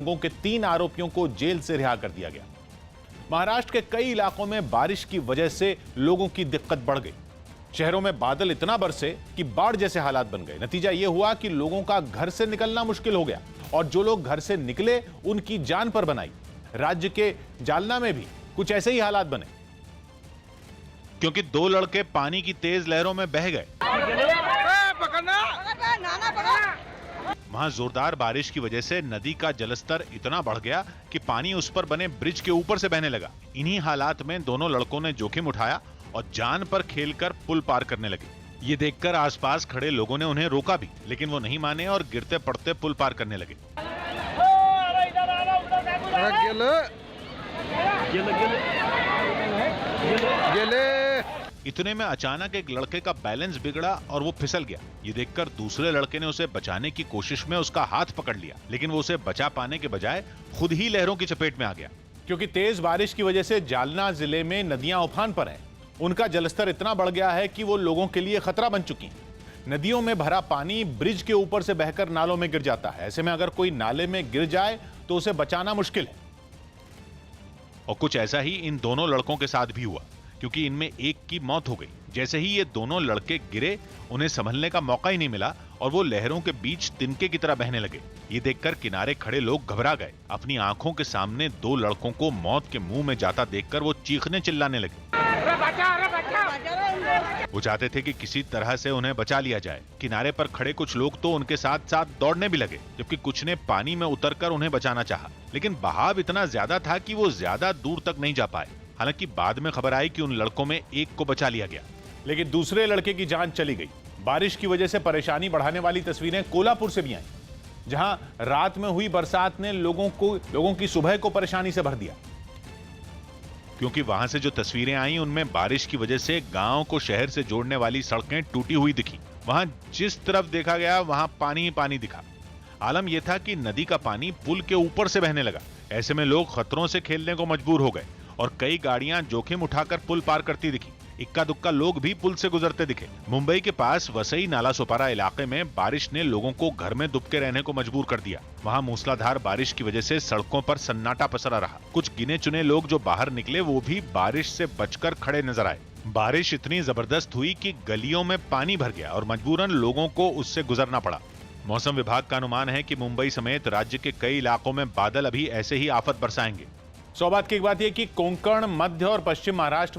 लोगों के 3 आरोपियों को जेल से रिहा कर दिया गया। महाराष्ट्र के कई इलाकों में बारिश की वजह से लोगों की दिक्कत बढ़ गई। शहरों में बादल इतना बरसे कि बाढ़ जैसे हालात बन गए। नतीजा यह हुआ कि लोगों का घर से निकलना मुश्किल हो गया और जो लोग घर से निकले उनकी जान पर बनाई। राज्य के जालना में भी कुछ ऐसे ही हालात बने क्योंकि 2 लड़के पानी की तेज लहरों में बह गए। वहां जोरदार बारिश की वजह से नदी का जलस्तर इतना बढ़ गया कि पानी उस पर बने ब्रिज के ऊपर से बहने लगा। इन्हीं हालात में दोनों लड़कों ने जोखिम उठाया और जान पर खेलकर पुल पार करने लगे। ये देखकर आसपास खड़े लोगों ने उन्हें रोका भी, लेकिन वो नहीं माने और गिरते पड़ते पुल पार करने लगे। इतने में अचानक एक लड़के का बैलेंस बिगड़ा और वो फिसल गया। ये देखकर दूसरे लड़के ने उसे बचाने की कोशिश में उसका हाथ पकड़ लिया, लेकिन वो उसे बचा पाने के बजाय खुद ही लहरों की चपेट में आ गया। क्योंकि तेज बारिश की वजह से जालना जिले में नदियां उफान पर हैं। उनका जलस्तर इतना बढ़ गया है कि वो लोगों के लिए खतरा बन चुकी हैं। नदियों में भरा पानी ब्रिज के ऊपर से बहकर नालों में गिर जाता है। ऐसे में अगर कोई नाले में गिर जाए तो उसे बचाना मुश्किल है। और कुछ ऐसा ही इन दोनों लड़कों के साथ भी हुआ, क्योंकि इनमें एक की मौत हो गई। जैसे ही ये दोनों लड़के गिरे, उन्हें संभलने का मौका ही नहीं मिला और वो लहरों के बीच तिनके की तरह बहने लगे। ये देखकर किनारे खड़े लोग घबरा गए। अपनी आंखों के सामने 2 लड़कों को मौत के मुंह में जाता देखकर वो चीखने चिल्लाने लगे। वो चाहते थे कि किसी तरह से उन्हें बचा लिया जाए। किनारे पर खड़े कुछ लोग तो उनके साथ साथ दौड़ने भी लगे, जबकि कुछ ने पानी में उतरकर उन्हें बचाना चाहा, लेकिन बहाव इतना ज्यादा था कि वो ज्यादा दूर तक नहीं जा पाए। हालांकि बाद में खबर आई कि उन लड़कों में एक को बचा लिया गया, लेकिन दूसरे लड़के की जान चली गई। बारिश की वजह से परेशानी बढ़ाने वाली तस्वीरें कोल्हापुर से भी आई, जहां रात में हुई बरसात ने लोगों की सुबह को परेशानी से भर दिया। क्योंकि वहां से जो तस्वीरें आई उनमें बारिश की वजह से गांव को शहर से जोड़ने वाली सड़कें टूटी हुई दिखी। वहां जिस तरफ देखा गया वहां पानी ही पानी दिखा। आलम यह था कि नदी का पानी पुल के ऊपर से बहने लगा। ऐसे में लोग खतरों से खेलने को मजबूर हो गए और कई गाड़ियां जोखिम उठाकर पुल पार करती दिखी। इक्का दुक्का लोग भी पुल से गुजरते दिखे। मुंबई के पास वसई नाला सोपारा इलाके में बारिश ने लोगों को घर में दुबके रहने को मजबूर कर दिया। वहां मूसलाधार बारिश की वजह से सड़कों पर सन्नाटा पसरा रहा। कुछ गिने चुने लोग जो बाहर निकले वो भी बारिश से बचकर खड़े नजर आए। बारिश इतनी जबरदस्त हुई कि गलियों में पानी भर गया और मजबूरन लोगों को उससे गुजरना पड़ा। मौसम विभाग का अनुमान है कि मुंबई समेत राज्य के कई इलाकों में बादल अभी ऐसे ही आफत बरसाएंगे। सौ बात की एक बात यह कि कोंकण, मध्य और पश्चिम महाराष्ट्र